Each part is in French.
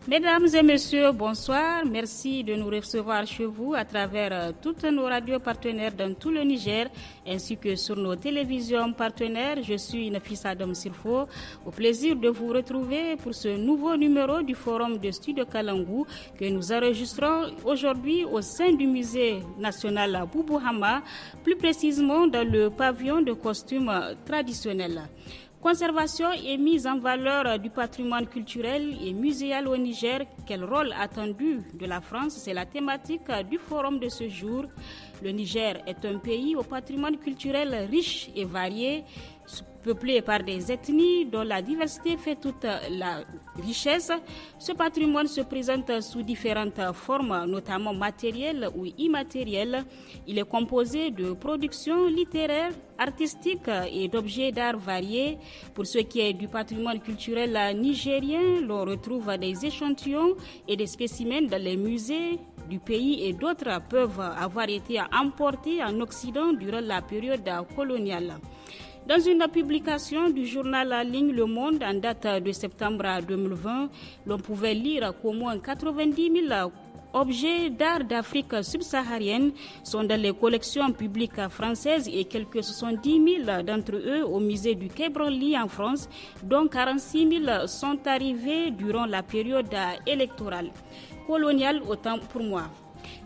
Mesdames et messieurs, bonsoir. Merci de nous recevoir chez vous à travers toutes nos radios partenaires dans tout le Niger, ainsi que sur nos télévisions partenaires. Je suis Nafissa Adam Sirfo. Au plaisir de vous retrouver pour ce nouveau numéro du Forum de Studio Kalangou que nous enregistrons aujourd'hui au sein du Musée national Boubou Hama, plus précisément dans le pavillon de costumes traditionnels. Conservation et mise en valeur du patrimoine culturel et muséal au Niger, quel rôle attendu de la France? C'est la thématique du forum de ce jour. Le Niger est un pays au patrimoine culturel riche et varié, peuplé par des ethnies dont la diversité fait toute la richesse. Ce patrimoine se présente sous différentes formes, notamment matérielles ou immatérielles. Il est composé de productions littéraires, artistiques et d'objets d'art variés. Pour ce qui est du patrimoine culturel nigérien, l'on retrouve des échantillons et des spécimens dans les musées du pays et d'autres peuvent avoir été emportés en Occident durant la période coloniale. Dans une publication du journal en ligne Le Monde en date de septembre 2020, l'on pouvait lire qu'au moins 90 000 objets d'art d'Afrique subsaharienne sont dans les collections publiques françaises et quelques 70 000 d'entre eux au musée du Quai Branly en France, dont 46 000 sont arrivés durant la période électorale. Coloniale, autant pour moi.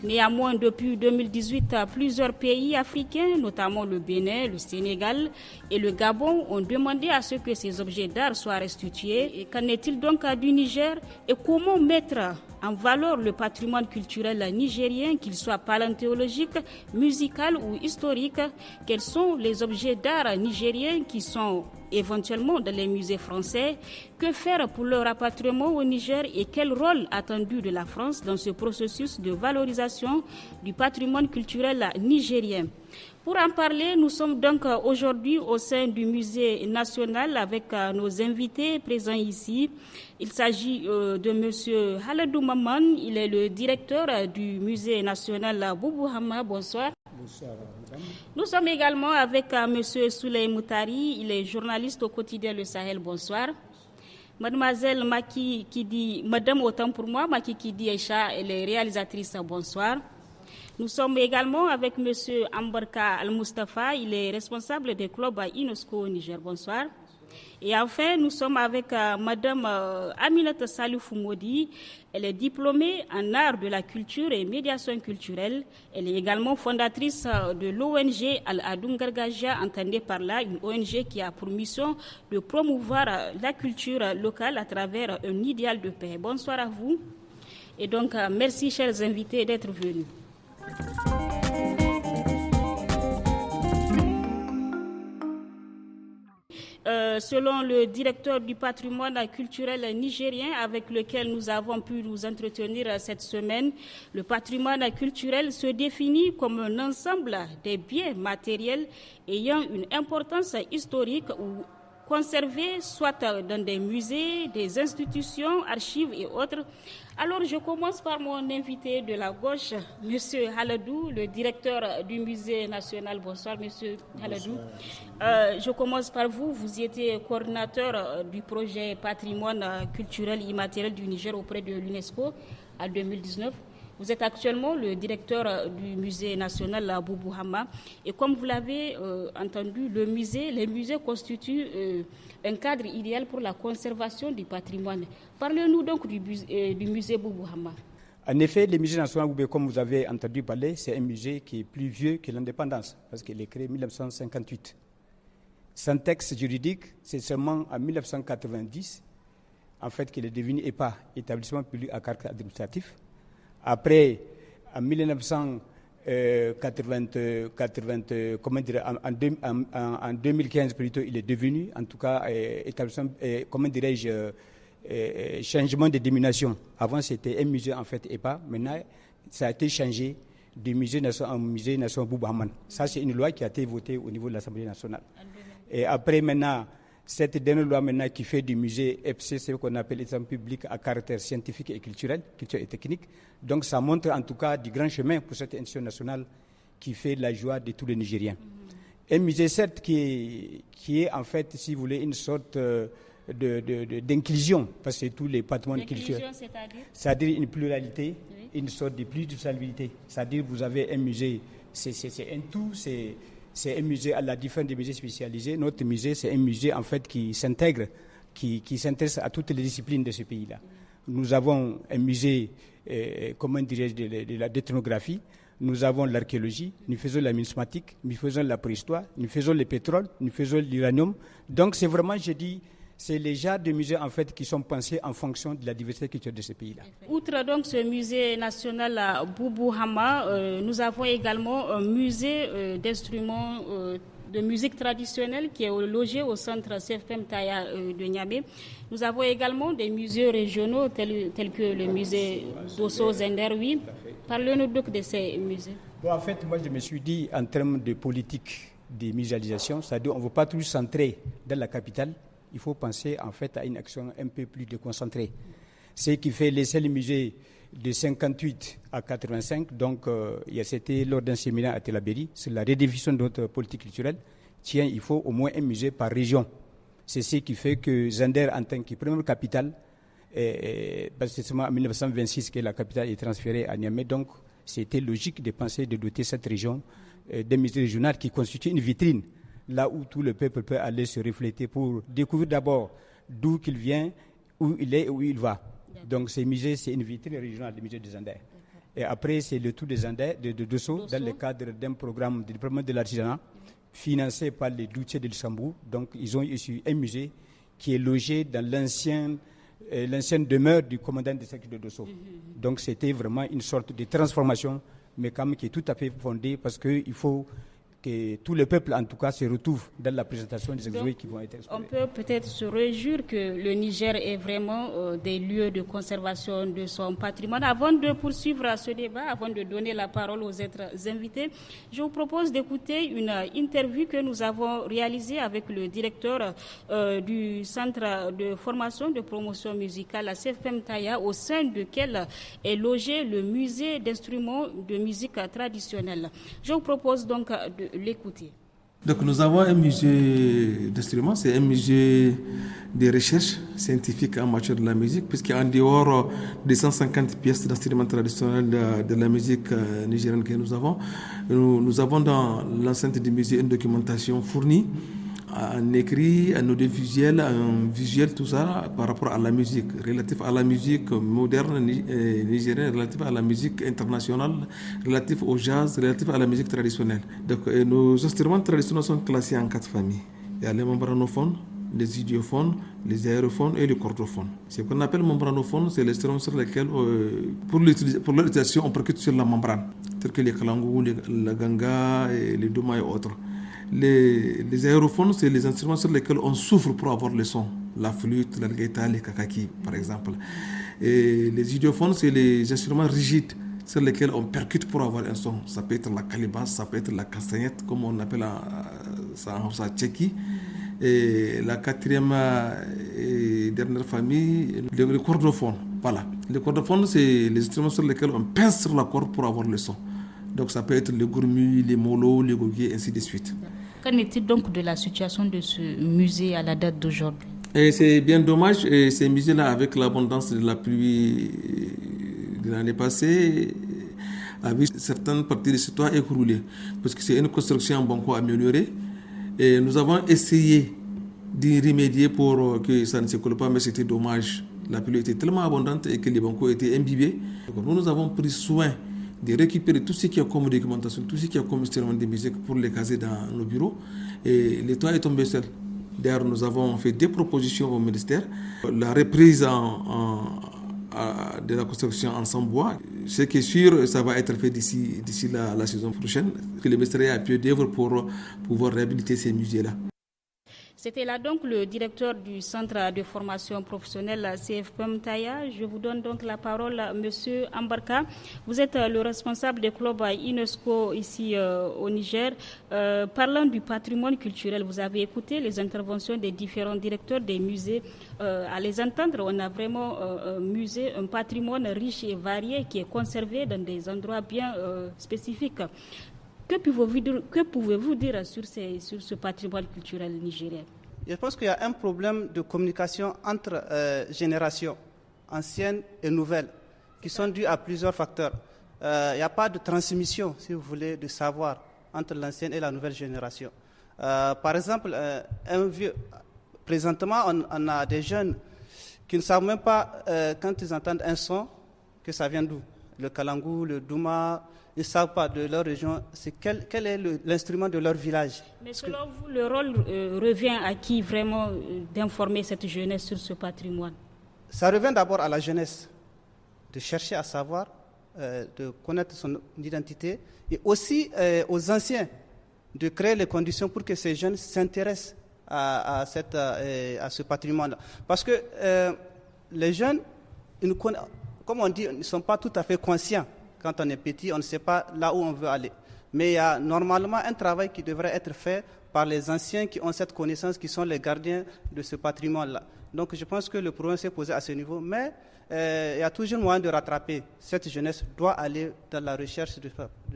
Néanmoins, depuis 2018, plusieurs pays africains, notamment le Bénin, le Sénégal et le Gabon, ont demandé à ce que ces objets d'art soient restitués. Et qu'en est-il donc du Niger? Et comment mettre en valeur le patrimoine culturel nigérien, qu'il soit paléontologique, musical ou historique? Quels sont les objets d'art nigériens qui sont éventuellement dans les musées français? Que faire pour leur rapatriement au Niger et quel rôle attendu de la France dans ce processus de valorisation du patrimoine culturel nigérien? Pour en parler, nous sommes donc aujourd'hui au sein du musée national avec nos invités présents ici. Il s'agit de M. Haladou Maman, il est le directeur du musée national Boubou Hama. Bonsoir. Bonsoir, madame. Nous sommes également avec M. Souley Moutari, il est journaliste au quotidien Le Sahel. Bonsoir. Mademoiselle Maki Kidi, Madame autant pour moi, Maki Kidi Aïcha, elle est réalisatrice. Bonsoir. Nous sommes également avec M. Ambarka Al-Mustafa, il est responsable des clubs à UNESCO au Niger. Bonsoir. Et enfin, nous sommes avec Madame Aminata Salifou Modi. Elle est diplômée en art de la culture et médiation culturelle. Elle est également fondatrice de l'ONG Al-Adoum Gargaja, entendez par là une ONG qui a pour mission de promouvoir la culture locale à travers un idéal de paix. Bonsoir à vous. Et donc, merci chers invités d'être venus. Selon le directeur du patrimoine culturel nigérien avec lequel nous avons pu nous entretenir cette semaine, le patrimoine culturel se définit comme un ensemble des biens matériels ayant une importance historique ou conservés soit dans des musées, des institutions, archives et autres. Alors, je commence par mon invité de la gauche, M. Haladou, le directeur du musée national. Bonsoir, M. Haladou. Je commence par vous. Vous étiez coordinateur du projet patrimoine culturel immatériel du Niger auprès de l'UNESCO en 2019. Vous êtes actuellement le directeur du musée national à Boubou Hama. Et comme vous l'avez entendu, les musées constituent un cadre idéal pour la conservation du patrimoine. Parlez-nous donc du musée Boubou Hama. En effet, le musée national Boubou, comme vous avez entendu parler, c'est un musée qui est plus vieux que l'indépendance, parce qu'il est créé en 1958. Son texte juridique, c'est seulement en 1990, en fait, qu'il est devenu EPA, établissement public à caractère administratif. Après, en 2015 plutôt, il est devenu, en tout cas, établissement, changement de dénomination. Avant, c'était un musée, en fait, EPA. Maintenant, ça a été changé de musée national en musée national Boubou Hamane. Ça, c'est une loi qui a été votée au niveau de l'Assemblée nationale. Et après, maintenant, cette dernière loi maintenant qui fait du musée EPC, c'est ce qu'on appelle l'établissement public à caractère scientifique et culturel et technique. Donc ça montre en tout cas du grand chemin pour cette institution nationale qui fait la joie de tous les Nigériens. Un musée certes qui est en fait, si vous voulez, une sorte d'inclusion, parce que tous les patrimoines culturels. C'est-à-dire une pluralité, oui. Une sorte de pluridimensionnalité. C'est-à-dire vous avez un musée, c'est un tout, c'est un musée à la différence des musées spécialisés. Notre musée, c'est un musée en fait qui s'intègre, qui s'intéresse à toutes les disciplines de ce pays-là. Nous avons un musée, comment dirais-je, de la d'ethnographie. Nous avons l'archéologie, nous faisons la numismatique, nous faisons la préhistoire, nous faisons le pétrole, nous faisons l'uranium. Donc c'est vraiment, je dis, c'est les genres de musées en fait qui sont pensés en fonction de la diversité culturelle de ce pays-là. Outre donc ce musée national à Boubou Hama, nous avons également un musée d'instruments de musique traditionnelle qui est logé au centre CFPM Taya de Niamey. Nous avons également des musées régionaux tels que le musée d'Osso Zender. Oui. Parlez-nous donc de ces musées. Bon, en fait, moi je me suis dit en termes de politique de muséalisation, c'est-à-dire on ne veut pas toujours centrer dans la capitale, il faut penser en fait à une action un peu plus déconcentrée. Ce qui fait laisser le musée de 58 à 85, donc c'était lors d'un séminaire à Telabéry sur la redéfinition de notre politique culturelle. Tiens, il faut au moins un musée par région. C'est ce qui fait que Zender, en tant que première capitale, parce que c'est en 1926 que la capitale est transférée à Niamey, donc c'était logique de penser de doter cette région d'un musée régional qui constitue une vitrine, là où tout le peuple peut aller se refléter pour découvrir d'abord d'où il vient, où il est et où il va. Donc ce musée, c'est une vitrine régionale, le musée des Andes. Et après, c'est le tout des Andes, de Dosso, dans le cadre d'un programme de développement de l'artisanat, financé par les Doutiers de Luxembourg. Donc ils ont issu un musée qui est logé dans l'ancienne demeure du commandant du cercle de Dosso. Donc c'était vraiment une sorte de transformation, mais quand même qui est tout à fait fondée, parce qu'il faut que tout le peuple, en tout cas, se retrouve dans la présentation des exposés qui vont être exposés. On peut peut-être se réjouir que le Niger est vraiment des lieux de conservation de son patrimoine. Avant de poursuivre ce débat, avant de donner la parole aux autres invités, je vous propose d'écouter une interview que nous avons réalisée avec le directeur du Centre de formation de promotion musicale, la CFPM Taya, au sein duquel est logé le musée d'instruments de musique traditionnelle. Je vous propose donc de l'écouter. Donc nous avons un musée d'instruments, c'est un musée de recherche scientifique en matière de la musique, puisqu'en dehors des 150 pièces d'instruments traditionnels de la musique nigérienne que nous avons dans l'enceinte du musée une documentation fournie, un écrit, un audiovisuel, un visuel, tout ça par rapport à la musique, relatif à la musique moderne nigérienne, relatif à la musique internationale, relatif au jazz, relatif à la musique traditionnelle. Donc nos instruments traditionnels sont classés en 4 familles. Il y a les membranophones, les idiophones, les aérophones et les chordophones. Ce qu'on appelle membranophones, c'est les instruments sur lesquels, pour leur utilisation, on percute sur la membrane, tels que les kalangou, la ganga, et les doma et autres. Les aérophones, c'est les instruments sur lesquels on souffle pour avoir le son. La flûte, la gaïta, les kakaki, par exemple. Et les idiophones, c'est les instruments rigides sur lesquels on percute pour avoir un son. Ça peut être la calebasse, ça peut être la castagnette, comme on appelle ça en tchéki. Et la quatrième et dernière famille, le cordophone. Voilà. Le cordophone, c'est les instruments sur lesquels on pince sur la corde pour avoir le son. Donc ça peut être le gourmi, les molos, les goguiers, ainsi de suite. Qu'en est-il donc de la situation de ce musée à la date d'aujourd'hui? Et c'est bien dommage, et ces musées-là, avec l'abondance de la pluie de l'année passée, a vu certaines parties de ce toit écrouler, parce que c'est une construction en banco améliorée. Et nous avons essayé d'y remédier pour que ça ne se colle pas, mais c'était dommage. La pluie était tellement abondante et que les bancos étaient imbibés. Donc nous avons pris soin de récupérer tout ce qui est comme documentation, tout ce qui est comme instrument de musique pour les caser dans nos bureaux. Et le toit est tombé seul. D'ailleurs, nous avons fait des propositions au ministère. La reprise de la construction en sans bois, ce qui est sûr, ça va être fait d'ici la saison prochaine, que le ministère a pied d'œuvre pour pouvoir réhabiliter ces musées-là. C'était là donc le directeur du Centre de formation professionnelle CFPM Taya. Je vous donne donc la parole, Monsieur Ambarka. Vous êtes le responsable des clubs UNESCO ici au Niger. Parlant du patrimoine culturel, vous avez écouté les interventions des différents directeurs des musées. À les entendre, on a vraiment un musée, un patrimoine riche et varié qui est conservé dans des endroits bien spécifiques. Que pouvez-vous dire sur ce patrimoine culturel nigérien? Je pense qu'il y a un problème de communication entre générations anciennes et nouvelles qui sont dus à plusieurs facteurs. Il n'y a pas de transmission, si vous voulez, de savoir entre l'ancienne et la nouvelle génération. Par exemple, présentement, on a des jeunes qui ne savent même pas, quand ils entendent un son, que ça vient d'où. Le kalangu, le douma, ils ne savent pas de leur région, quel est l'instrument de leur village. Mais selon vous, le rôle revient à qui vraiment d'informer cette jeunesse sur ce patrimoine? Ça revient d'abord à la jeunesse, de chercher à savoir, de connaître son identité, et aussi aux anciens, de créer les conditions pour que ces jeunes s'intéressent à ce patrimoine-là. Parce que les jeunes, comme on dit, ils ne sont pas tout à fait conscients. Quand on est petit, on ne sait pas là où on veut aller. Mais il y a normalement un travail qui devrait être fait par les anciens qui ont cette connaissance, qui sont les gardiens de ce patrimoine-là. Donc je pense que le problème s'est posé à ce niveau, mais il y a toujours moyen de rattraper. Cette jeunesse doit aller dans la recherche de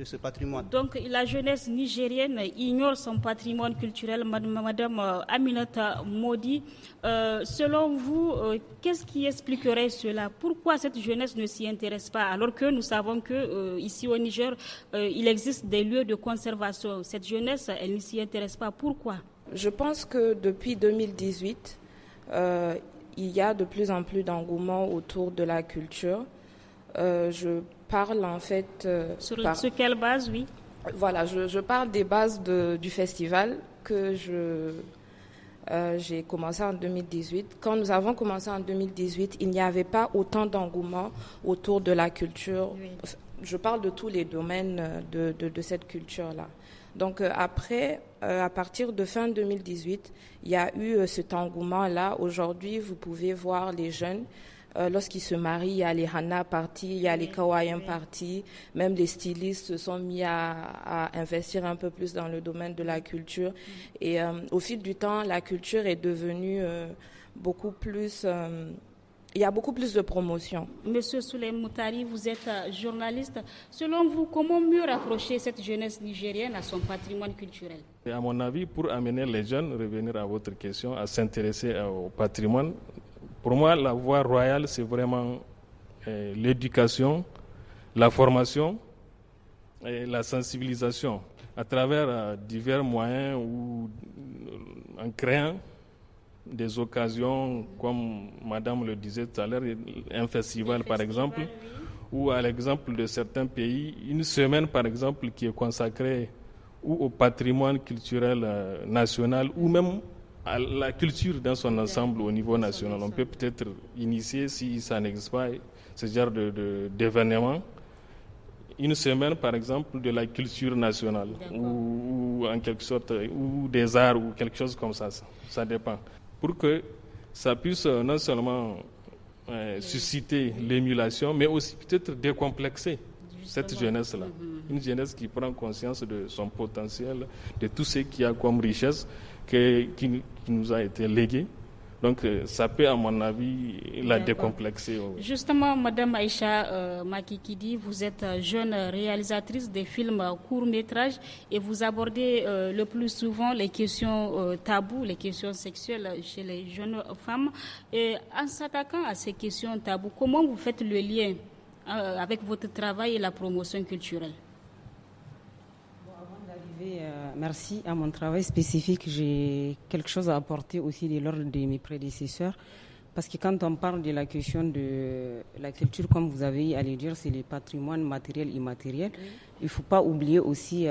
ce patrimoine. Donc la jeunesse nigérienne ignore son patrimoine culturel. Madame Aminata Modi, selon vous, qu'est-ce qui expliquerait cela? Pourquoi cette jeunesse ne s'y intéresse pas, alors que nous savons qu'ici au Niger, il existe des lieux de conservation? Cette jeunesse, elle ne s'y intéresse pas. Pourquoi? Je pense que depuis 2018, il y a de plus en plus d'engouement autour de la culture. Je parle en fait... Sur quelle base, oui? Voilà, je parle des bases du festival que j'ai commencé en 2018. Quand nous avons commencé en 2018, il n'y avait pas autant d'engouement autour de la culture. Oui. Je parle de tous les domaines de cette culture-là. Donc après, à partir de fin 2018, il y a eu cet engouement-là. Aujourd'hui, vous pouvez voir les jeunes, lorsqu'ils se marient, il y a les Hana parties, il y a les Kawayan parties, même les stylistes se sont mis à investir un peu plus dans le domaine de la culture. Et au fil du temps, la culture est devenue beaucoup plus... il y a beaucoup plus de promotion. Monsieur Souley Moutari, vous êtes journaliste. Selon vous, comment mieux rapprocher cette jeunesse nigérienne à son patrimoine culturel? Et à mon avis, pour amener les jeunes, revenir à votre question, à s'intéresser au patrimoine, pour moi, la voie royale, c'est vraiment l'éducation, la formation et la sensibilisation à travers divers moyens ou en créant des occasions, comme Madame le disait tout à l'heure, un festival par exemple, ou à l'exemple de certains pays, une semaine par exemple qui est consacrée ou au patrimoine culturel national ou même à la culture dans son ensemble au niveau national. On peut peut-être initier, si ça n'existe pas, ce genre d'événement. Une semaine, par exemple, de la culture nationale ou en quelque sorte, ou des arts ou quelque chose comme ça. Ça dépend. Pour que ça puisse non seulement susciter l'émulation, mais aussi peut-être décomplexer cette jeunesse-là. Une jeunesse qui prend conscience de son potentiel, de tout ce qu'il y a comme richesse qui nous a été légué. Donc ça peut, à mon avis, la décomplexer. Justement, Madame Aïcha Makikidi, vous êtes jeune réalisatrice des films courts-métrages et vous abordez le plus souvent les questions tabous, les questions sexuelles chez les jeunes femmes. Et en s'attaquant à ces questions tabous, comment vous faites le lien avec votre travail et la promotion culturelle? Merci à mon travail spécifique, j'ai quelque chose à apporter aussi de l'ordre de mes prédécesseurs. Parce que quand on parle de la question de la culture, comme vous avez à le dire, c'est le patrimoine matériel et immatériel. Il ne faut pas oublier aussi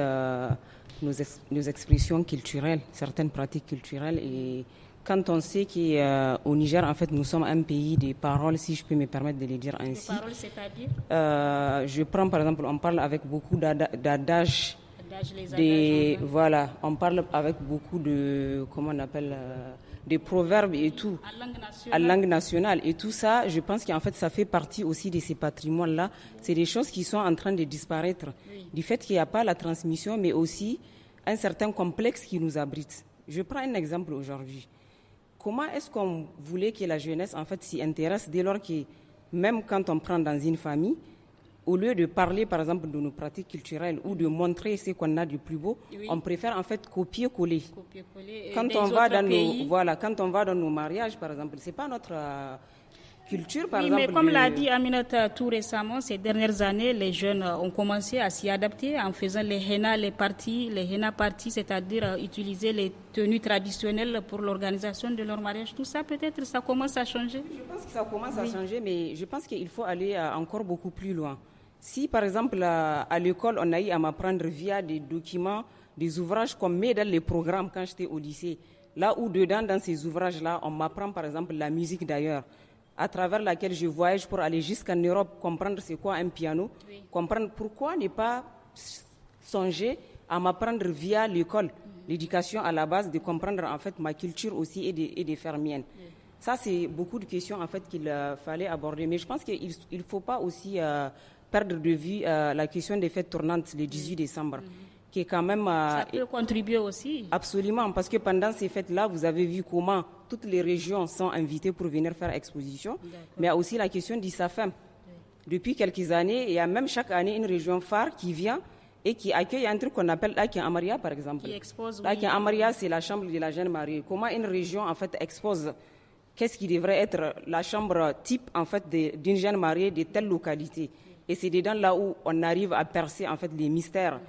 nos expressions culturelles, certaines pratiques culturelles. Et quand on sait qu'au Niger, en fait, nous sommes un pays des paroles, si je peux me permettre de le dire ainsi. Des paroles, c'est-à-dire je prends par exemple, on parle avec beaucoup d'adages. Voilà, on parle avec beaucoup de, comment on appelle, des proverbes et tout, à langue nationale. Et tout ça, je pense qu'en fait, ça fait partie aussi de ces patrimoines-là. C'est des choses qui sont en train de disparaître, du fait qu'il n'y a pas la transmission, mais aussi un certain complexe qui nous abrite. Je prends un exemple aujourd'hui. Comment est-ce qu'on voulait que la jeunesse, en fait, s'y intéresse dès lors que, même quand on prend dans une famille, au lieu de parler, par exemple, de nos pratiques culturelles ou de montrer ce qu'on a de plus beau, on préfère en fait copier-coller. Quand on va dans nos mariages, par exemple, c'est pas notre culture, par exemple. Mais comme l'a dit Aminata tout récemment, ces dernières années, les jeunes ont commencé à s'y adapter en faisant les henna parties, c'est-à-dire utiliser les tenues traditionnelles pour l'organisation de leur mariage. Tout ça, peut-être, ça commence à changer. Je pense que ça commence à changer, mais je pense qu'il faut aller encore beaucoup plus loin. Si, par exemple, à l'école, on a eu à m'apprendre via des documents, des ouvrages qu'on met dans les programmes quand j'étais au lycée, là où dedans, dans ces ouvrages-là, on m'apprend, par exemple, la musique d'ailleurs, à travers laquelle je voyage pour aller jusqu'en Europe, comprendre c'est quoi un piano, comprendre pourquoi ne pas songer à m'apprendre via l'école, l'éducation à la base, de comprendre en fait ma culture aussi et de faire mienne. Ça, c'est beaucoup de questions en fait qu'il fallait aborder. Mais je pense qu'il ne faut pas aussi perdre de vue la question des fêtes tournantes le 18 décembre. Qui est quand même, ça peut contribuer aussi. Absolument, parce que pendant ces fêtes-là, vous avez vu comment toutes les régions sont invitées pour venir faire exposition. Mais il y a aussi la question d'ISAFEM. Depuis quelques années, il y a même chaque année une région phare qui vient et qui accueille un truc qu'on appelle Lakin Amaria, par exemple. Qui expose, Lakin Amaria, c'est la chambre de la jeune mariée. Comment une région, en fait, expose qu'est-ce qui devrait être la chambre type, en fait, d'une jeune mariée de telle localité. Et c'est dedans là où on arrive à percer, en fait, les mystères.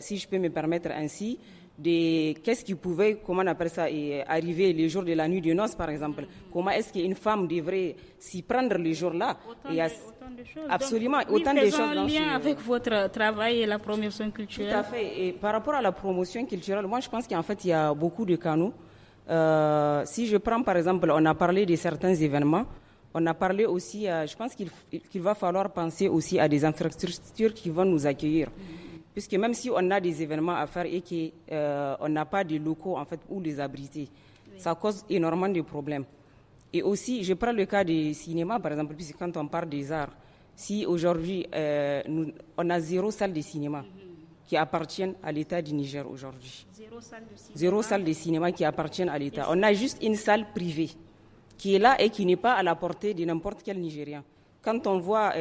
Si je peux me permettre ainsi, qu'est-ce qui pouvait, comment on appelle ça, arriver les jours de la nuit de noces, par exemple. Comment est-ce qu'une femme devrait s'y prendre les jours-là? Autant de choses. Absolument, donc, autant de choses. En lien avec votre travail et la promotion culturelle. Tout à fait. Et par rapport à la promotion culturelle, moi je pense qu'en fait il y a beaucoup de canaux. Si je prends par exemple, on a parlé de certains événements. On a parlé aussi, je pense qu'il va falloir penser aussi à des infrastructures qui vont nous accueillir. Puisque même si on a des événements à faire et qu'on n'a pas de locaux en fait, où les abriter, ça cause énormément de problèmes. Et aussi, je prends le cas du cinéma, par exemple, puisque quand on parle des arts, si aujourd'hui, on a 0 salle de cinéma qui appartiennent à l'État du Niger aujourd'hui. 0 salle de cinéma qui appartiennent à l'État. On a juste une salle privée qui est là et qui n'est pas à la portée de n'importe quel Nigérien. Quand on voit,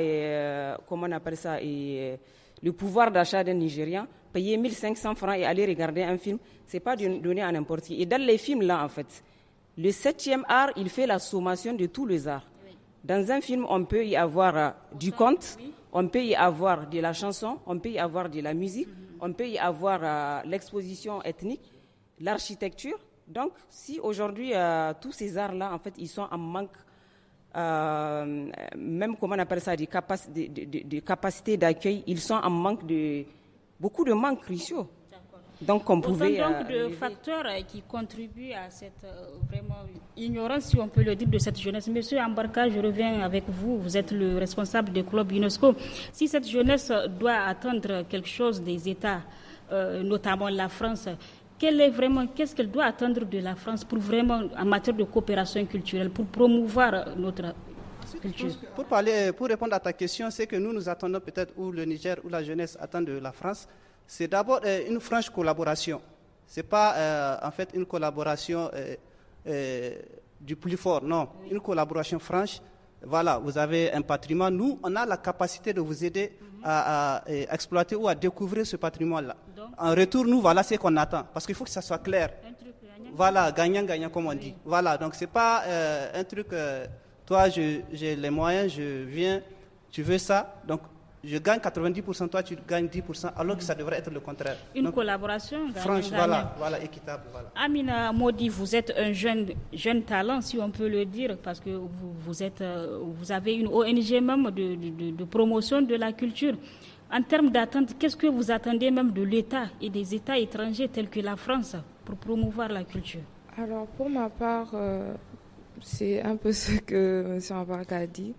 comment on appelle ça, le pouvoir d'achat d'un Nigérien, payer 1500 francs et aller regarder un film, ce n'est pas donné à n'importe qui. Et dans les films-là, en fait, le 7e art, il fait la sommation de tous les arts. Dans un film, on peut y avoir du conte, on peut y avoir de la chanson, on peut y avoir de la musique, on peut y avoir l'exposition ethnique, l'architecture. Donc, si aujourd'hui, tous ces arts-là, en fait, ils sont en manque, même comment on appelle ça, des capacités d'accueil, ils sont en manque beaucoup de manques cruciaux. Donc, on pouvait. Autant donc de facteurs qui contribuent à cette vraiment ignorance, si on peut le dire, de cette jeunesse. Monsieur Ambarka, je reviens avec vous. Vous êtes le responsable du club UNESCO. Si cette jeunesse doit attendre quelque chose des États, notamment la France, qu'est-ce qu'elle doit attendre de la France pour vraiment, en matière de coopération culturelle, pour promouvoir notre culture? Pour répondre à ta question, c'est que nous attendons peut-être, ou le Niger ou la jeunesse attend de la France, c'est d'abord une franche collaboration. Ce n'est pas en fait une collaboration du plus fort, non. Une collaboration franche. Voilà, vous avez un patrimoine. Nous, on a la capacité de vous aider à exploiter ou à découvrir ce patrimoine-là. En retour, nous, voilà ce qu'on attend. Parce qu'il faut que ça soit clair. Voilà, gagnant-gagnant, comme on dit. Voilà, donc ce n'est pas un truc, toi, j'ai les moyens, je viens, tu veux ça. Donc, je gagne 90%, toi, tu gagnes 10%, alors que ça devrait être le contraire. Une collaboration franche, voilà, équitable. Voilà. Amina Modi, vous êtes un jeune talent, si on peut le dire, parce que vous avez une ONG même de promotion de la culture. En termes d'attente, qu'est-ce que vous attendez même de l'État et des États étrangers tels que la France pour promouvoir la culture? Alors, pour ma part, c'est un peu ce que M. Ambarka a dit.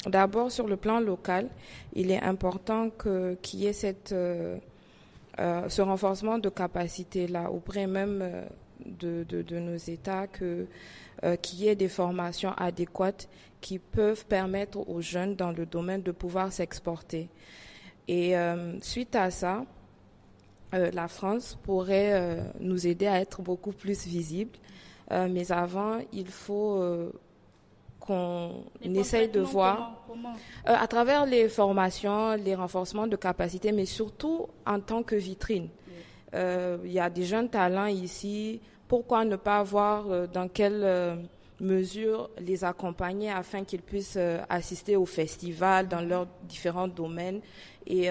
D'abord, sur le plan local, il est important qu'il y ait ce renforcement de capacité-là auprès même de nos États, qu'il y ait des formations adéquates qui peuvent permettre aux jeunes dans le domaine de pouvoir s'exporter. Et suite à ça, la France pourrait nous aider à être beaucoup plus visible. Mais avant, il faut qu'on essaye de voir à travers les formations, les renforcements de capacités, mais surtout en tant que vitrine. Il y a des jeunes talents ici. Pourquoi ne pas voir dans quelle mesure les accompagner afin qu'ils puissent assister au festival dans leurs différents domaines. Et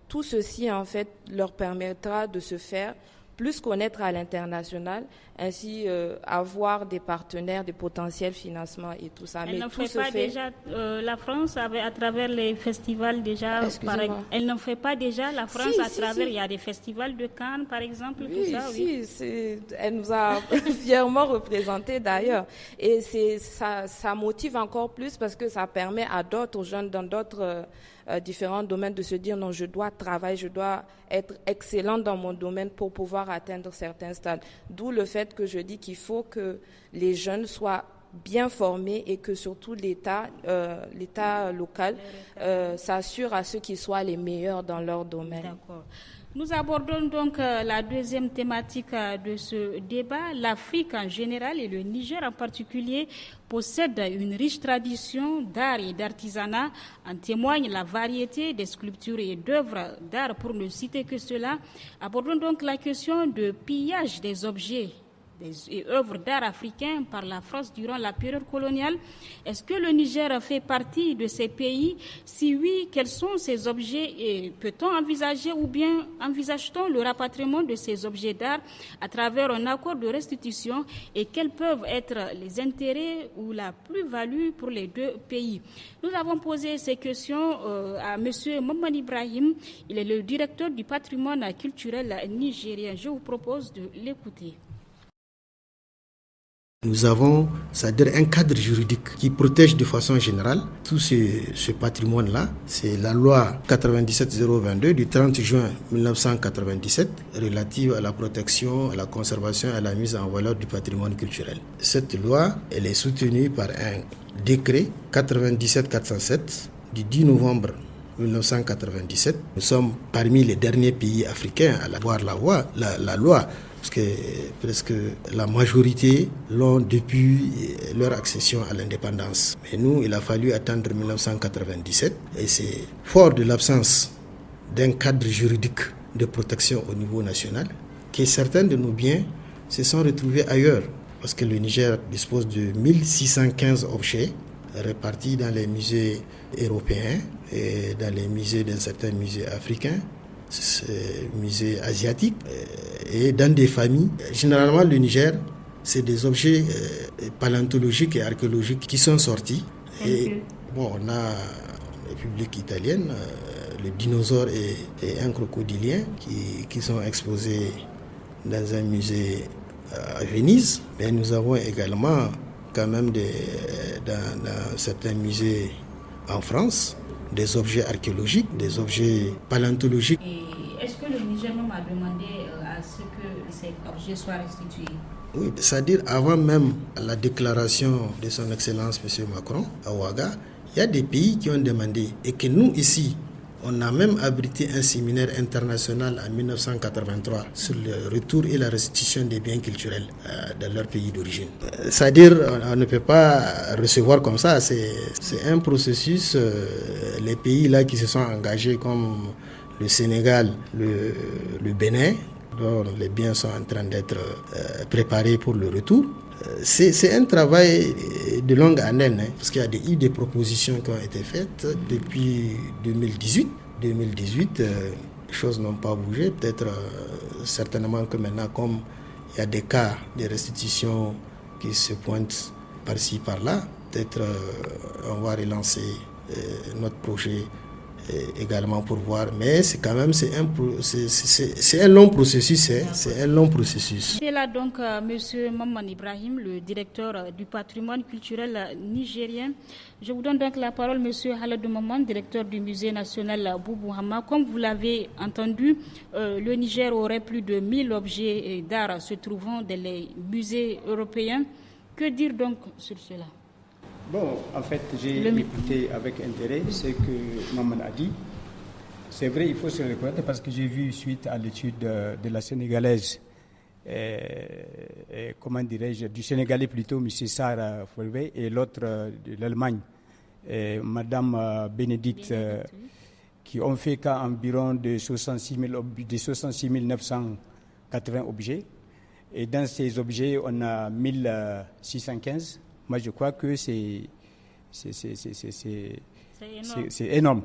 tout ceci, en fait, leur permettra de se faire plus connaître à l'international, ainsi avoir des partenaires, des potentiels financements et tout ça. Elle n'en fait pas déjà la France à travers les festivals déjà. Elle n'en fait pas déjà la France il y a des festivals de Cannes par exemple. Oui, tout ça, elle nous a fièrement représentés d'ailleurs. Et ça motive encore plus parce que ça permet à d'autres jeunes dans d'autres différents domaines de se dire non, je dois travailler, je dois être excellent dans mon domaine pour pouvoir atteindre certains stades. D'où le fait que je dis qu'il faut que les jeunes soient bien formés et que surtout l'État local s'assure à ceux qui soient les meilleurs dans leur domaine. D'accord. Nous abordons donc la deuxième thématique de ce débat. L'Afrique en général et le Niger en particulier possèdent une riche tradition d'art et d'artisanat. En témoigne la variété des sculptures et d'œuvres d'art, pour ne citer que cela. Abordons donc la question de pillage des objets et œuvres d'art africains par la France durant la période coloniale. Est-ce que le Niger fait partie de ces pays? Si oui, quels sont ces objets et peut-on envisager ou bien envisage-t-on le rapatriement de ces objets d'art à travers un accord de restitution et quels peuvent être les intérêts ou la plus-value pour les deux pays? Nous avons posé ces questions à M. Maman Ibrahim. Il est le directeur du patrimoine culturel nigérien. Je vous propose de l'écouter. Nous avons, c'est-à-dire un cadre juridique qui protège de façon générale tout ce patrimoine-là. C'est la loi 97-022 du 30 juin 1997 relative à la protection, à la conservation et à la mise en valeur du patrimoine culturel. Cette loi, elle est soutenue par un décret 97-407 du 10 novembre 1997. Nous sommes parmi les derniers pays africains à avoir la loi. Parce que presque la majorité l'ont depuis leur accession à l'indépendance. Mais nous, il a fallu attendre 1997 et c'est fort de l'absence d'un cadre juridique de protection au niveau national que certains de nos biens se sont retrouvés ailleurs. Parce que le Niger dispose de 1615 objets répartis dans les musées européens et dans les musées d'un certain musée africain, musées asiatiques et dans des familles. Généralement, le Niger, c'est des objets paléontologiques et archéologiques qui sont sortis. Et bon, on a la République italienne, le dinosaure et un crocodilien qui sont exposés dans un musée à Venise. Mais nous avons également quand même dans certains musées en France des objets archéologiques, des objets paléontologiques. Et est-ce que le Niger même a demandé à ce que ces objets soient restitués? Oui, c'est-à-dire avant même la déclaration de son Excellence M. Macron à Ouaga, il y a des pays qui ont demandé et que nous ici, on a même abrité un séminaire international en 1983 sur le retour et la restitution des biens culturels dans leur pays d'origine. C'est-à-dire, on ne peut pas recevoir comme ça. C'est un processus. Les pays là qui se sont engagés comme le Sénégal, le Bénin, dont les biens sont en train d'être préparés pour le retour. C'est un travail de longue haleine, parce qu'il y a eu des propositions qui ont été faites depuis 2018. 2018, les choses n'ont pas bougé. Peut-être, certainement que maintenant, comme il y a des cas de restitution qui se pointent par-ci, par-là, peut-être on va relancer notre projet également pour voir, mais c'est quand même c'est un long processus, c'est un long processus. C'est là donc Monsieur Maman Ibrahim, le directeur du patrimoine culturel nigérien. Je vous donne donc la parole, Monsieur Haladou Maman, directeur du musée national Boubou Hama. Comme vous l'avez entendu, le Niger aurait plus de 1000 objets d'art se trouvant dans les musées européens. Que dire donc sur cela? Bon, en fait, j'ai écouté avec intérêt ce que Maman a dit. C'est vrai, il faut se reconnaître parce que j'ai vu suite à l'étude de la Sénégalaise comment dirais-je, du Sénégalais plutôt, M. Sarr Folvé, et l'autre de l'Allemagne, Madame Bénédicte, qui ont fait cas environ de 66 980 objets. Et dans ces objets, on a 1615. Moi, je crois que c'est énorme.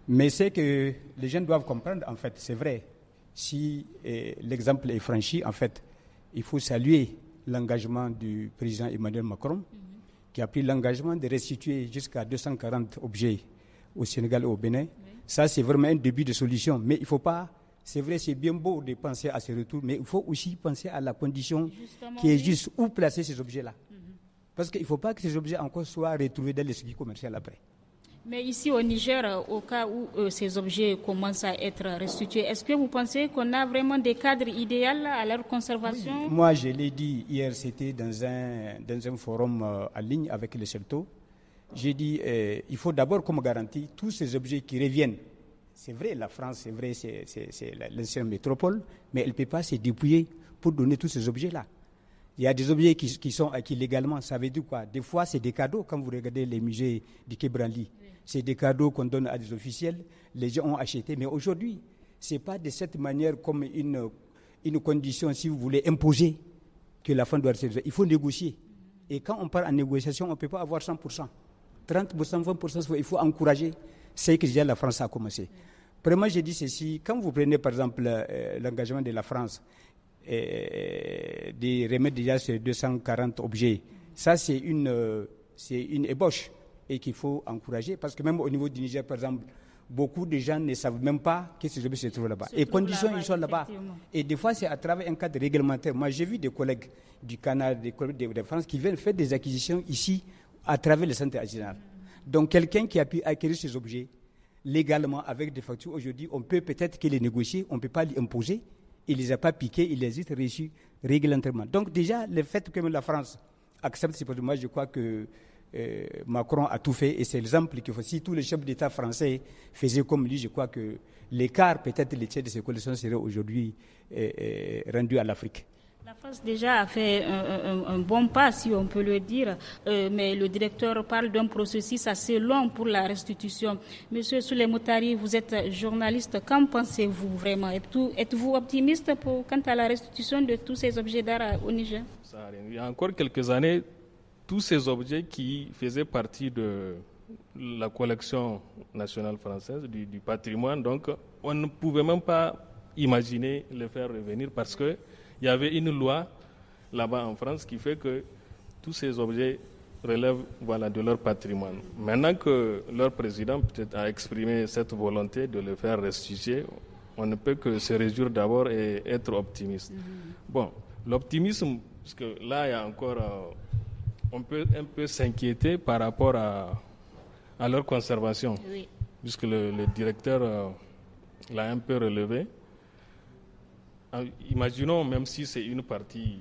Mais c'est que les gens doivent comprendre, en fait, c'est vrai. Si l'exemple est franchi, en fait, il faut saluer l'engagement du président Emmanuel Macron, qui a pris l'engagement de restituer jusqu'à 240 objets au Sénégal et au Bénin. Oui. Ça, c'est vraiment un début de solution. Mais il ne faut pas, c'est vrai, c'est bien beau de penser à ce retour, mais il faut aussi penser à la condition qui est juste où placer ces objets-là. Parce qu'il ne faut pas que ces objets encore soient retrouvés dans les circuits commerciaux après. Mais ici au Niger, au cas où ces objets commencent à être restitués, est-ce que vous pensez qu'on a vraiment des cadres idéaux à leur conservation? Oui. Moi, je l'ai dit hier, c'était dans un forum en ligne avec le CELTO. J'ai dit il faut d'abord comme garantie tous ces objets qui reviennent. C'est vrai, la France, c'est vrai, c'est l'ancienne métropole, mais elle ne peut pas se dépouiller pour donner tous ces objets-là. Il y a des objets qui sont acquis légalement. Ça veut dire quoi? Des fois, c'est des cadeaux. Quand vous regardez les musées du Quai Branly, c'est des cadeaux qu'on donne à des officiels. Les gens ont acheté. Mais aujourd'hui, ce n'est pas de cette manière comme une condition, si vous voulez, imposer que la femme doit recevoir. Il faut négocier. Et quand on part en négociation, on ne peut pas avoir 100%. 30%, 20%, il faut encourager. C'est que déjà la France a commencé. Vraiment, j'ai dit ceci. Quand vous prenez, par exemple, l'engagement de la France, de remettre déjà ces 240 objets, ça, c'est une ébauche et qu'il faut encourager. Parce que même au niveau du Niger, par exemple, beaucoup de gens ne savent même pas que ces objets se trouvent là-bas. Et conditions, ils sont là-bas. Et des fois, c'est à travers un cadre réglementaire. Moi, j'ai vu des collègues du Canada, des collègues de France qui viennent faire des acquisitions ici à travers le centre régional. Donc, quelqu'un qui a pu acquérir ces objets légalement avec des factures, aujourd'hui, on peut peut-être les négocier, on ne peut pas les imposer. Il ne les a pas piqués, il les a reçus réglementairement. Donc, déjà, le fait que la France accepte ces produits, moi, je crois que Macron a tout fait et c'est l'exemple qu'il faut. Si tous les chefs d'État français faisaient comme lui, je crois que l'écart, peut-être les tiers de ces collections seraient aujourd'hui rendus à l'Afrique. La France déjà a fait un bon pas, si on peut le dire, mais le directeur parle d'un processus assez long pour la restitution. Monsieur Souleymane, vous êtes journaliste, qu'en pensez-vous vraiment? Êtes-vous optimiste quant à la restitution de tous ces objets d'art au Niger? Il y a encore quelques années, tous ces objets qui faisaient partie de la collection nationale française, du patrimoine, donc on ne pouvait même pas imaginer les faire revenir parce que il y avait une loi là-bas en France qui fait que tous ces objets relèvent de leur patrimoine. Maintenant que leur président peut-être a exprimé cette volonté de le faire restituer, on ne peut que se réjouir d'abord et être optimiste. Bon, l'optimisme, parce que là, il y a encore... on peut un peu s'inquiéter par rapport à leur conservation, oui. Puisque le directeur l'a un peu relevé. Imaginons, même si c'est une partie,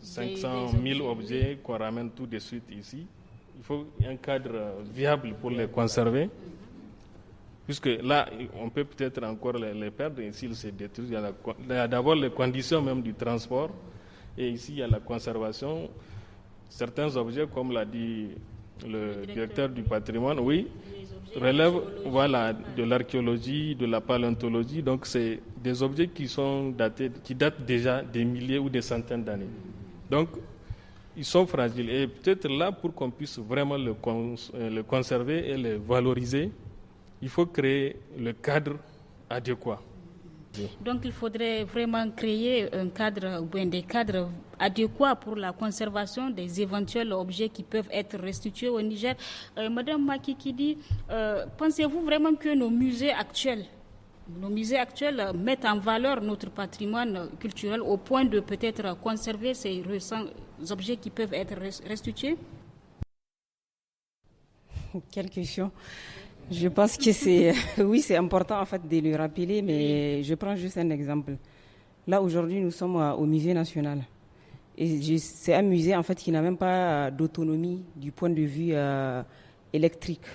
500 000 objets qu'on ramène tout de suite ici, il faut un cadre viable pour les conserver, puisque là, on peut peut-être encore les perdre, et s'ils se détruisent, il y a d'abord les conditions même du transport, et ici, il y a la conservation. Certains objets, comme l'a dit le directeur du patrimoine, oui, relèvent de l'archéologie, de la paléontologie. Donc, c'est des objets qui datent déjà des milliers ou des centaines d'années. Donc, ils sont fragiles. Et peut-être là, pour qu'on puisse vraiment le conserver et le valoriser, il faut créer le cadre adéquat. Donc il faudrait vraiment créer des cadres adéquats pour la conservation des éventuels objets qui peuvent être restitués au Niger. Madame Makikidi, pensez-vous vraiment que nos musées actuels mettent en valeur notre patrimoine culturel au point de peut-être conserver ces récents objets qui peuvent être restitués? Quelle question. Je pense que c'est important en fait de le rappeler, mais je prends juste un exemple. Là aujourd'hui nous sommes au musée national et c'est un musée en fait qui n'a même pas d'autonomie du point de vue électrique,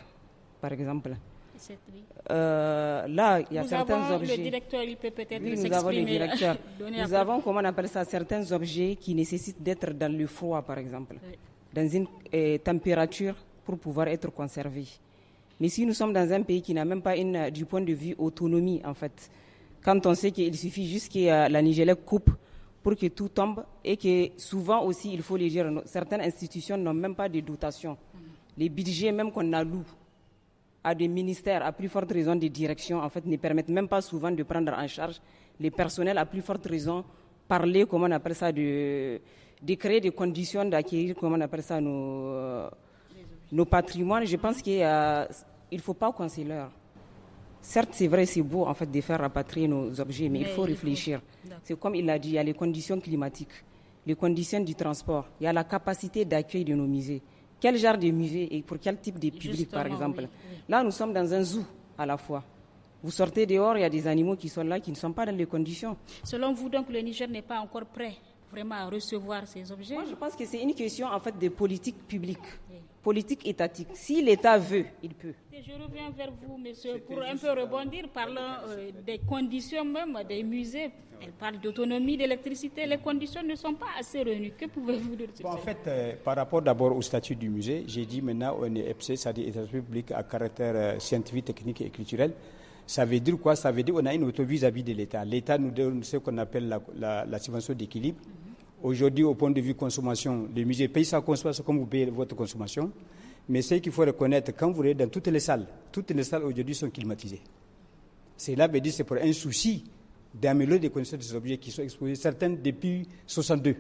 par exemple. Là, il y a certains objets. Le directeur, il peut peut-être nous avons le directeur. Nous avons, comment on appelle ça, certains objets qui nécessitent d'être dans le froid, par exemple, dans une température pour pouvoir être conservés. Mais si nous sommes dans un pays qui n'a même pas du point de vue autonomie, en fait, quand on sait qu'il suffit juste que la Nigélec coupe pour que tout tombe, et que souvent aussi, il faut le dire, certaines institutions n'ont même pas de dotation. Les budgets même qu'on alloue à des ministères, à plus forte raison des directions, en fait, ne permettent même pas souvent de prendre en charge les personnels, à plus forte raison, parler, comment on appelle ça, de créer des conditions d'acquérir, comment on appelle ça, nos patrimoines. Je pense qu'il ne faut pas qu'on se leurre. Certes, c'est vrai, c'est beau en fait de faire rapatrier nos objets, mais il faut réfléchir. C'est comme il l'a dit, il y a les conditions climatiques, les conditions du transport, il y a la capacité d'accueil de nos musées. Quel genre de musée et pour quel type de public, par exemple? Oui. Là, nous sommes dans un zoo à la fois. Vous sortez dehors, il y a des animaux qui sont là, qui ne sont pas dans les conditions. Selon vous, donc, le Niger n'est pas encore prêt vraiment à recevoir ces objets? Moi, je pense que c'est une question en fait de politique publique, politique étatique. Si l'État veut, il peut. Et je reviens vers vous, monsieur, pour un peu rebondir, parlant des conditions même des musées. Elle parle d'autonomie, d'électricité. Les conditions ne sont pas assez réunies. Que pouvez-vous dire sur ça? En fait, par rapport d'abord au statut du musée, j'ai dit maintenant on est EPC, c'est-à-dire établissement public à caractère scientifique, technique et culturel. Ça veut dire quoi? Ça veut dire qu'on a une auto vis-à-vis de l'État. L'État nous donne ce qu'on appelle la subvention d'équilibre. Aujourd'hui, au point de vue consommation, le musée paye sa consommation comme vous payez votre consommation. Mais ce qu'il faut reconnaître, quand vous regardez dans toutes les salles aujourd'hui sont climatisées. Cela veut dire que c'est pour un souci d'améliorer les conditions des objets qui sont exposés, certains depuis 62.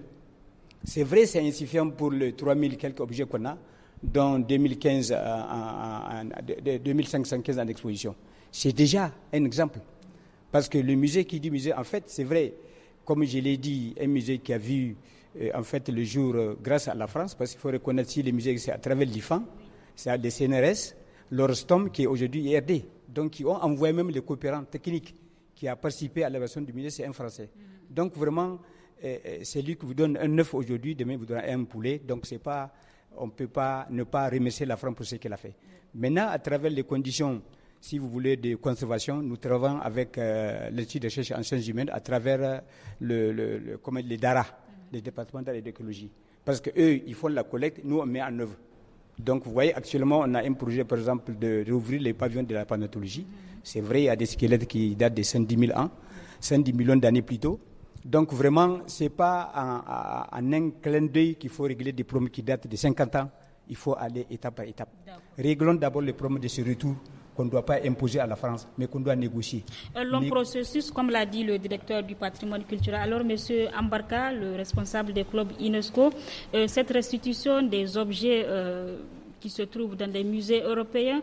C'est vrai, c'est insuffisant pour les 3000 quelques objets qu'on a, dont 2515 en exposition. C'est déjà un exemple. Parce que le musée qui dit musée, en fait, c'est vrai, comme je l'ai dit, un musée qui a vu en fait le jour grâce à la France, parce qu'il faut reconnaître si les musées, c'est à travers l'IFAN, c'est le CNRS, l'Orstom qui est aujourd'hui IRD. Donc, ils ont envoyé même les coopérants techniques qui a participé à l'évaluation du musée, c'est un Français. Donc, vraiment, c'est lui qui vous donne un œuf aujourd'hui, demain, il vous donne un poulet. Donc, on ne peut pas ne pas remercier la France pour ce qu'elle a fait. Maintenant, à travers les conditions, si vous voulez, de conservation, nous travaillons avec l'Institut de recherche en sciences humaines à travers les DARA, les départements d'art et d'écologie. Parce qu'eux, ils font la collecte, nous, on met en œuvre. Donc, vous voyez, actuellement, on a un projet, par exemple, de rouvrir les pavillons de la paléontologie. C'est vrai, il y a des squelettes qui datent de 110 000 ans, 110 millions d'années plus tôt. Donc, vraiment, ce n'est pas en un clin d'œil qu'il faut régler des problèmes qui datent de 50 ans. Il faut aller étape par étape. Réglons d'abord le problème de ce retour qu'on ne doit pas imposer à la France, mais qu'on doit négocier. Un long processus, comme l'a dit le directeur du patrimoine culturel. Alors, M. Ambarka, le responsable des clubs UNESCO, cette restitution des objets qui se trouvent dans des musées européens,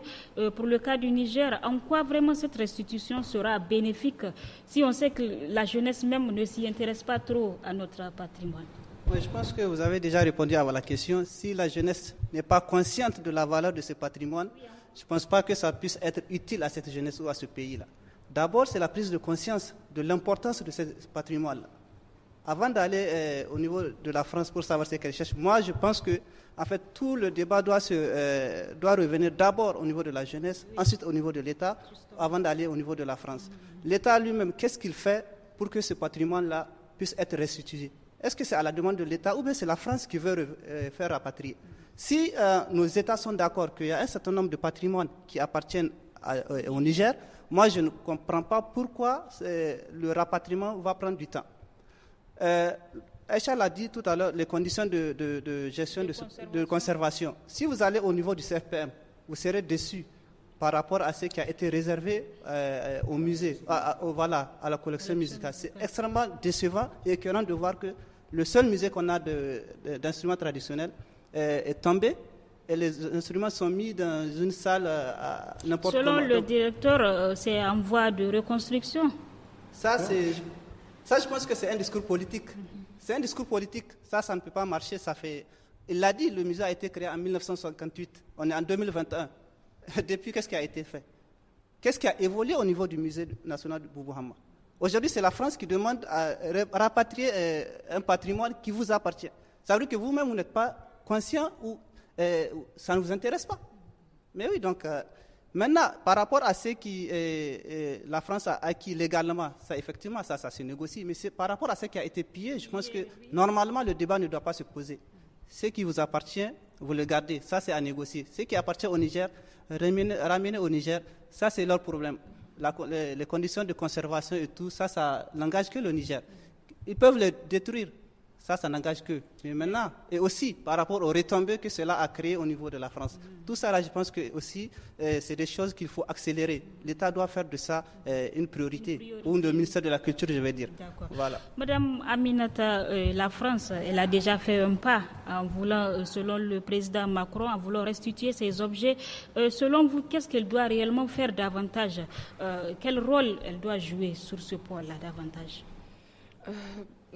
pour le cas du Niger, en quoi vraiment cette restitution sera bénéfique si on sait que la jeunesse même ne s'y intéresse pas trop à notre patrimoine? Oui, je pense que vous avez déjà répondu à la question. Si la jeunesse n'est pas consciente de la valeur de ce patrimoine, je ne pense pas que ça puisse être utile à cette jeunesse ou à ce pays-là. D'abord, c'est la prise de conscience de l'importance de ce patrimoine-là. Avant d'aller au niveau de la France pour savoir ce qu'elle cherche, moi, je pense que en fait, tout le débat doit revenir d'abord au niveau de la jeunesse, ensuite au niveau de l'État, avant d'aller au niveau de la France. L'État lui-même, qu'est-ce qu'il fait pour que ce patrimoine-là puisse être restitué? Est-ce que c'est à la demande de l'État ou bien c'est la France qui veut faire rapatrier? Si nos États sont d'accord qu'il y a un certain nombre de patrimoines qui appartiennent au Niger, moi je ne comprends pas pourquoi le rapatriement va prendre du temps. Aïcha l'a dit tout à l'heure, les conditions de gestion, de conservation. Si vous allez au niveau du CFPM, vous serez déçus par rapport à ce qui a été réservé au musée, à la collection musicale. C'est extrêmement décevant et écœurant de voir que le seul musée qu'on a d'instruments traditionnels est tombé et les instruments sont mis dans une salle à n'importe quel moment. Selon le directeur, c'est en voie de reconstruction. Ça, je pense que c'est un discours politique. C'est un discours politique. Ça ne peut pas marcher. Il l'a dit, le musée a été créé en 1958. On est en 2021. Depuis, qu'est-ce qui a été fait? Qu'est-ce qui a évolué au niveau du musée national de Boubou Hama? Aujourd'hui, c'est la France qui demande à rapatrier un patrimoine qui vous appartient. Ça veut dire que vous-même, vous n'êtes pas conscient ou ça ne vous intéresse pas. Mais oui, donc, Maintenant, par rapport à ce que la France a acquis légalement, ça effectivement, ça se négocie. Mais c'est par rapport à ce qui a été pillé, je pense que normalement, le débat ne doit pas se poser. Ce qui vous appartient, vous le gardez. Ça, c'est à négocier. Ce qui appartient au Niger, ramener au Niger, ça, c'est leur problème. Les conditions de conservation et tout, ça n'engage que le Niger. Ils peuvent le détruire. Ça n'engage qu'eux. Mais maintenant, et aussi par rapport aux retombées que cela a créées au niveau de la France. Tout ça, là, je pense que aussi, c'est des choses qu'il faut accélérer. L'État doit faire de ça une priorité. Ou le ministère de la Culture, je vais dire. Voilà. Madame Aminata, la France, elle a déjà fait un pas en voulant, selon le président Macron, en voulant restituer ces objets. Selon vous, qu'est-ce qu'elle doit réellement faire davantage? Quel rôle elle doit jouer sur ce point-là davantage?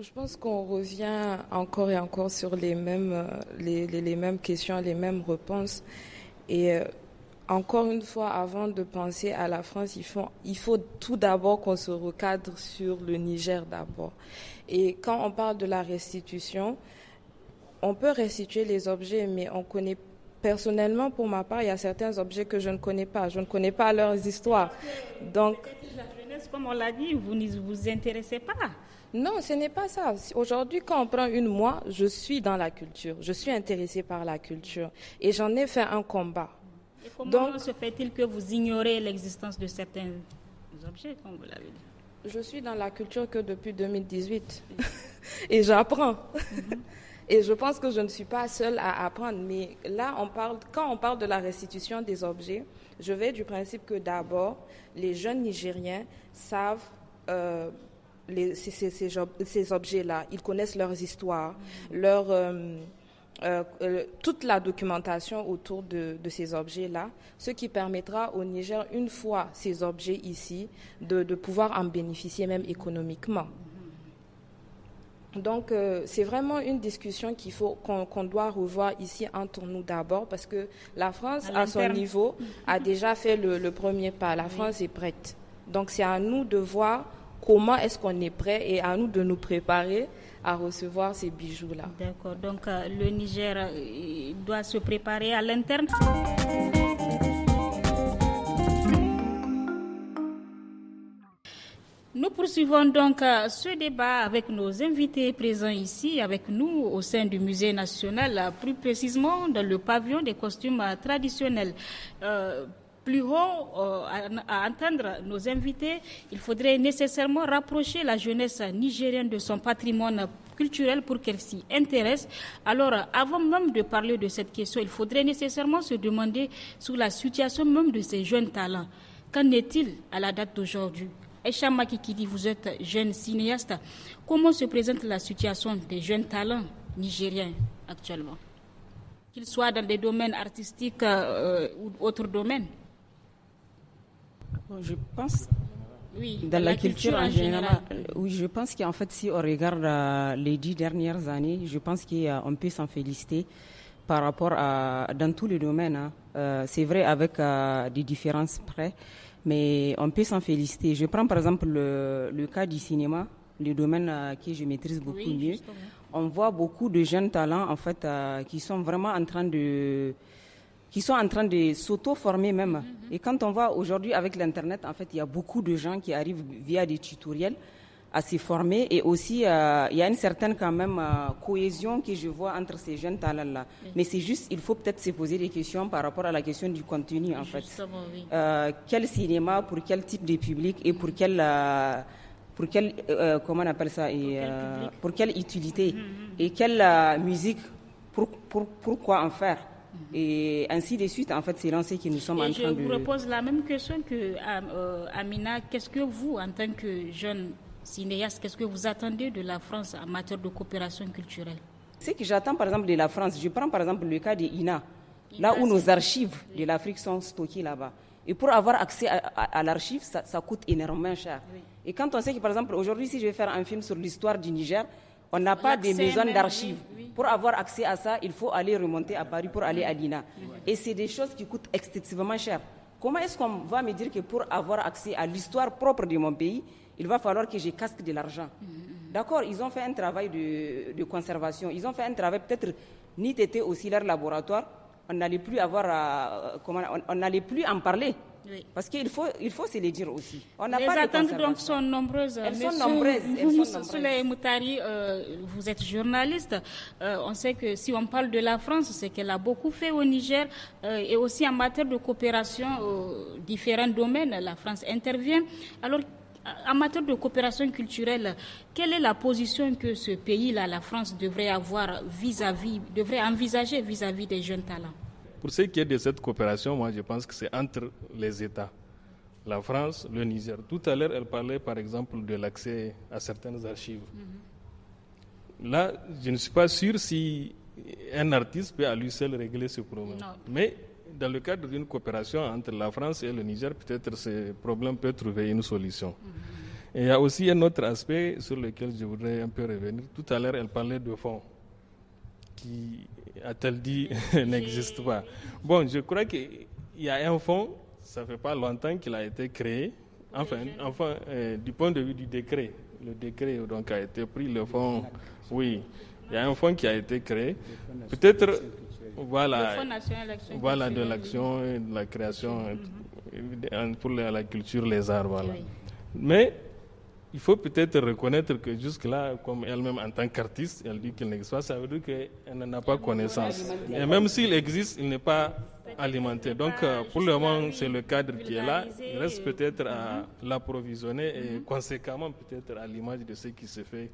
Je pense qu'on revient encore et encore sur les mêmes questions, les mêmes réponses. Et encore une fois, avant de penser à la France, il faut tout d'abord qu'on se recadre sur le Niger d'abord. Et quand on parle de la restitution, on peut restituer les objets, mais on connaît personnellement, pour ma part, il y a certains objets que je ne connais pas. Je ne connais pas leurs histoires. Donc, la jeunesse, comme on l'a dit, vous ne vous intéressez pas. Non, ce n'est pas ça. Aujourd'hui, quand on prend moi, je suis dans la culture. Je suis intéressée par la culture. Et j'en ai fait un combat. Et comment se fait-il que vous ignorez l'existence de certains objets, comme vous l'avez dit? Je suis dans la culture que depuis 2018. Et j'apprends. Et je pense que je ne suis pas seule à apprendre. Mais là, quand on parle de la restitution des objets, je vais du principe que d'abord, les jeunes Nigériens savent... ces objets-là, ils connaissent leurs histoires, toute la documentation autour de ces objets-là, ce qui permettra au Niger, une fois ces objets ici, de pouvoir en bénéficier même économiquement. Donc, c'est vraiment une discussion qu'on doit revoir ici entre nous d'abord, parce que la France, à son niveau, a déjà fait le premier pas. La France est prête. Donc, c'est à nous de voir comment est-ce qu'on est prêt et à nous de nous préparer à recevoir ces bijoux-là. D'accord. Donc, le Niger doit se préparer à l'interne. Nous poursuivons donc ce débat avec nos invités présents ici, avec nous au sein du Musée national, plus précisément dans le pavillon des costumes traditionnels. Plus haut, à entendre nos invités, il faudrait nécessairement rapprocher la jeunesse nigérienne de son patrimoine culturel pour qu'elle s'y intéresse. Alors, avant même de parler de cette question, il faudrait nécessairement se demander sur la situation même de ces jeunes talents. Qu'en est-il à la date d'aujourd'hui? Aïcha Makikidi, vous êtes jeune cinéaste. Comment se présente la situation des jeunes talents nigériens actuellement? Qu'ils soient dans des domaines artistiques ou autres domaines? Je pense, oui, dans la culture en général, oui, je pense qu'en fait, si on regarde les 10 dernières années, je pense qu'on peut s'en féliciter par rapport à, dans tous les domaines. C'est vrai avec des différences près, mais on peut s'en féliciter. Je prends par exemple le cas du cinéma, le domaine que je maîtrise beaucoup mieux. Justement. On voit beaucoup de jeunes talents en fait qui sont vraiment en train de s'auto-former même. Et quand on voit aujourd'hui avec l'Internet, en fait, il y a beaucoup de gens qui arrivent via des tutoriels à se former. Et aussi, il y a une certaine quand même cohésion que je vois entre ces jeunes talents-là. Mais c'est juste, il faut peut-être se poser des questions par rapport à la question du contenu, en fait. Oui. Quel cinéma, pour quel type de public et pour quel comment on appelle ça, pour quelle utilité et quelle musique, pourquoi en faire. Et ainsi de suite, en fait, c'est lancé que nous sommes en train de... Je vous repose la même question que Amina. Qu'est-ce que vous, en tant que jeune cinéaste, qu'est-ce que vous attendez de la France en matière de coopération culturelle? Ce que j'attends, par exemple, de la France, je prends par exemple le cas de INA, là où nos archives de l'Afrique sont stockées là-bas. Et pour avoir accès à l'archive, ça coûte énormément cher. Oui. Et quand on sait que, par exemple, aujourd'hui, si je vais faire un film sur l'histoire du Niger, on n'a pas de maison d'archives. Oui. Pour avoir accès à ça, il faut aller remonter à Paris pour aller à l'INA. Et c'est des choses qui coûtent excessivement cher. Comment est-ce qu'on va me dire que pour avoir accès à l'histoire propre de mon pays, il va falloir que je casque de l'argent? D'accord, ils ont fait un travail de conservation. Ils ont fait un travail, peut-être, n'était aussi leur laboratoire. On n'allait plus avoir, on n'allait plus en parler. Oui. Parce qu'il faut se le dire aussi. Les attentes donc sont nombreuses. Elles sont nombreuses. Souley Moutari, vous êtes journaliste. On sait que si on parle de la France, c'est qu'elle a beaucoup fait au Niger et aussi en matière de coopération différents domaines. La France intervient. Alors, en matière de coopération culturelle, quelle est la position que ce pays-là, la France, devrait avoir devrait envisager vis-à-vis des jeunes talents? Pour ce qui est de cette coopération, moi je pense que c'est entre les États, la France, le Niger. Tout à l'heure, elle parlait par exemple de l'accès à certaines archives. Là, je ne suis pas sûr si un artiste peut à lui seul régler ce problème. Non. Mais dans le cadre d'une coopération entre la France et le Niger, peut-être ce problème peut trouver une solution. Et il y a aussi un autre aspect sur lequel je voudrais un peu revenir. Tout à l'heure, elle parlait de fonds qui, a-t-elle dit, n'existent pas. Bon, je crois qu'il y a un fonds, ça ne fait pas longtemps qu'il a été créé, enfin du point de vue du décret. Le décret donc, a été pris, le fonds, oui, il y a un fonds qui a été créé. Peut-être... Voilà, de l'action et de la création pour la culture, les arts. Voilà. Oui. Mais il faut peut-être reconnaître que jusque-là, comme elle-même en tant qu'artiste, elle dit qu'il n'existe pas, ça veut dire qu'elle n'en a pas connaissance. Et même s'il existe, il n'est pas alimenté. Donc pour le moment, c'est le cadre qui est là. Il reste peut-être à l'approvisionner et conséquemment peut-être à l'image de ce qui se fait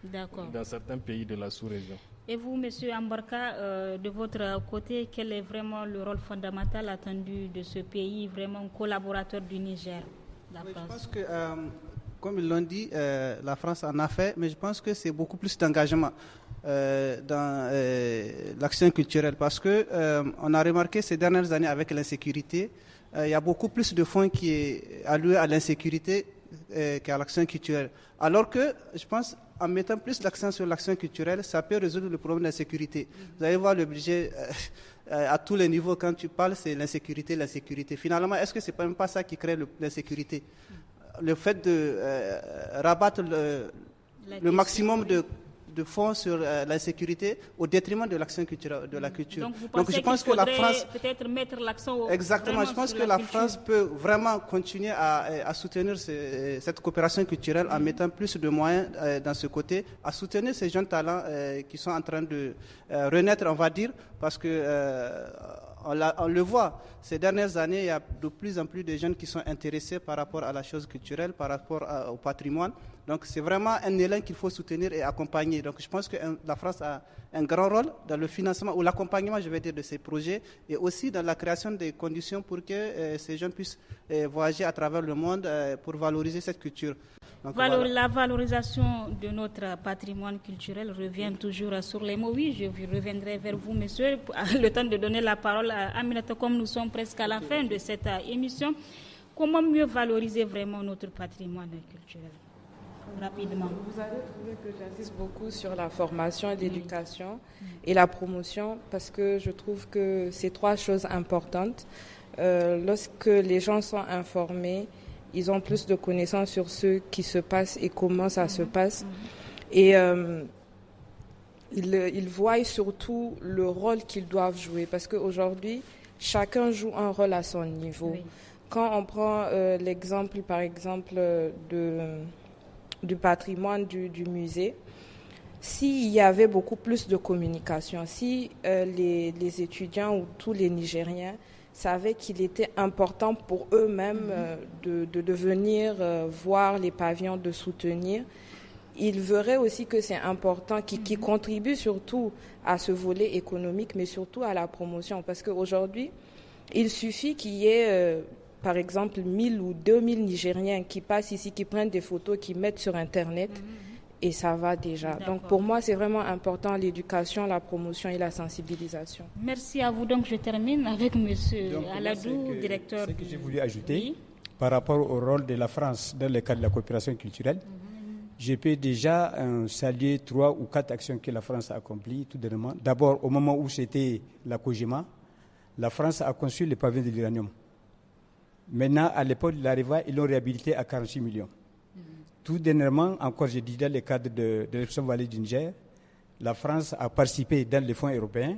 dans certains pays de la sous-région. Et vous, M. Ambarka, de votre côté, quel est vraiment le rôle fondamental attendu de ce pays, vraiment collaborateur du Niger, la France? Je pense que, comme ils l'ont dit, la France en a fait, mais je pense que c'est beaucoup plus d'engagement dans l'action culturelle, parce que on a remarqué ces dernières années avec l'insécurité, il y a beaucoup plus de fonds qui est alloué à l'insécurité qu'à l'action culturelle. Alors que, je pense, en mettant plus l'accent sur l'action culturelle, ça peut résoudre le problème de l'insécurité. Vous allez voir le budget à tous les niveaux, quand tu parles, c'est l'insécurité. Finalement, est-ce que ce n'est même pas ça qui crée l'insécurité? Le fait de rabattre le maximum de fonds sur l'insécurité au détriment de l'action culturelle, de la culture. Donc je pense que la France peut-être mettre l'accent exactement. Je pense que la France peut vraiment continuer à soutenir cette coopération culturelle en mettant plus de moyens dans ce côté, à soutenir ces jeunes talents qui sont en train de renaître, on va dire, parce que on le voit, ces dernières années, il y a de plus en plus de jeunes qui sont intéressés par rapport à la chose culturelle, par rapport au patrimoine. Donc c'est vraiment un élan qu'il faut soutenir et accompagner. Donc je pense que la France a un grand rôle dans le financement ou l'accompagnement, je vais dire, de ces projets et aussi dans la création des conditions pour que ces jeunes puissent voyager à travers le monde pour valoriser cette culture. Donc, la valorisation de notre patrimoine culturel revient toujours sur les mots. Oui, je reviendrai vers vous, monsieur, le temps de donner la parole à Aminata, comme nous sommes presque à la fin de cette émission. Comment mieux valoriser vraiment notre patrimoine culturel? Rapidement. Vous avez trouvé que j'insiste beaucoup sur la formation et l'éducation et la promotion, parce que je trouve que c'est trois choses importantes. Lorsque les gens sont informés, ils ont plus de connaissances sur ce qui se passe et comment ça se passe. Et ils voient surtout le rôle qu'ils doivent jouer, parce qu'aujourd'hui, chacun joue un rôle à son niveau. Oui. Quand on prend l'exemple, par exemple, du patrimoine du musée, s'il y avait beaucoup plus de communication, si les étudiants ou tous les Nigériens savaient qu'il était important pour eux-mêmes de venir voir les pavillons, de soutenir, ils verraient aussi que c'est important, qui contribue surtout à ce volet économique, mais surtout à la promotion. Parce qu'aujourd'hui, il suffit qu'il y ait, par exemple, 1000 ou 2000 Nigériens qui passent ici, qui prennent des photos, qui mettent sur Internet, et ça va déjà. D'accord. Donc pour moi, c'est vraiment important l'éducation, la promotion et la sensibilisation. Merci à vous. Donc je termine avec M. Aladou, directeur. Ce que j'ai voulu ajouter par rapport au rôle de la France dans le cadre de la coopération culturelle, je peux déjà saluer 3 ou 4 actions que la France a accomplies tout dernièrement. D'abord, au moment où c'était la COJEMA, la France a conçu le pavillon de l'uranium. Maintenant, à l'époque de l'AREVA, ils l'ont réhabilité à 46 millions. Tout dernièrement, encore je dis dans le cadre de l'Option Vallée du Niger, la France a participé dans les fonds européens,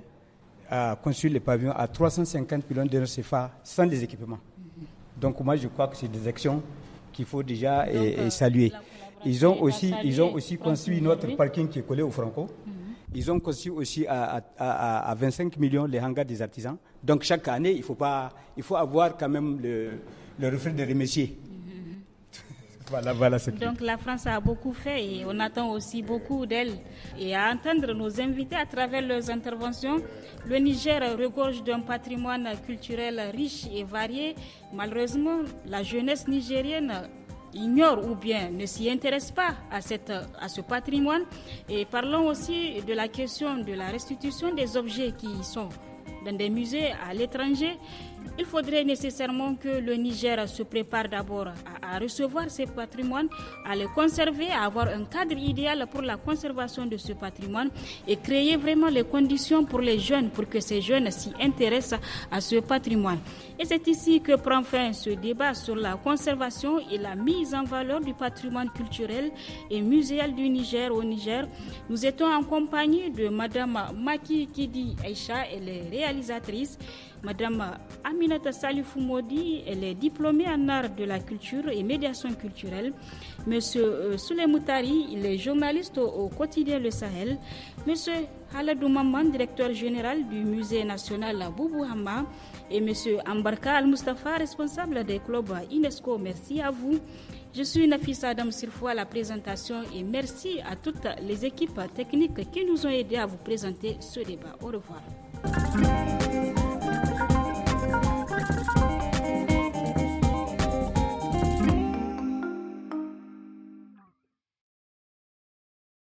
a conçu le pavillon à 350 millions d'euros CFA sans les équipements. Donc moi je crois que c'est des actions qu'il faut déjà saluer. Ils ont aussi construit notre parking qui est collé au Franco. Ils ont construit aussi à 25 millions les hangars des artisans. Donc chaque année, il faut avoir quand même le reflet de remercier. Voilà, c'est donc la France a beaucoup fait et on attend aussi beaucoup d'elle. Et à entendre nos invités à travers leurs interventions, le Niger regorge d'un patrimoine culturel riche et varié. Malheureusement, la jeunesse nigérienne ignore ou bien ne s'y intéresse pas à ce patrimoine. Et parlons aussi de la question de la restitution des objets qui sont dans des musées à l'étranger. Il faudrait nécessairement que le Niger se prépare d'abord à recevoir ce patrimoine, à le conserver, à avoir un cadre idéal pour la conservation de ce patrimoine et créer vraiment les conditions pour les jeunes, pour que ces jeunes s'y intéressent à ce patrimoine. Et c'est ici que prend fin ce débat sur la conservation et la mise en valeur du patrimoine culturel et muséal du Niger au Niger. Nous étions en compagnie de Madame Maki Kidi Aïcha, elle est réalisatrice. Madame Aminata Salifou Modi, elle est diplômée en art de la culture et médiation culturelle. Monsieur Souley Moutari, il est journaliste au quotidien Le Sahel. Monsieur Haladou Maman, directeur général du musée national Boubou Hama. Et monsieur Ambarka Al-Mustafa, responsable des clubs UNESCO. Merci à vous. Je suis Nafisa Adam Sirfou à la présentation et merci à toutes les équipes techniques qui nous ont aidés à vous présenter ce débat. Au revoir.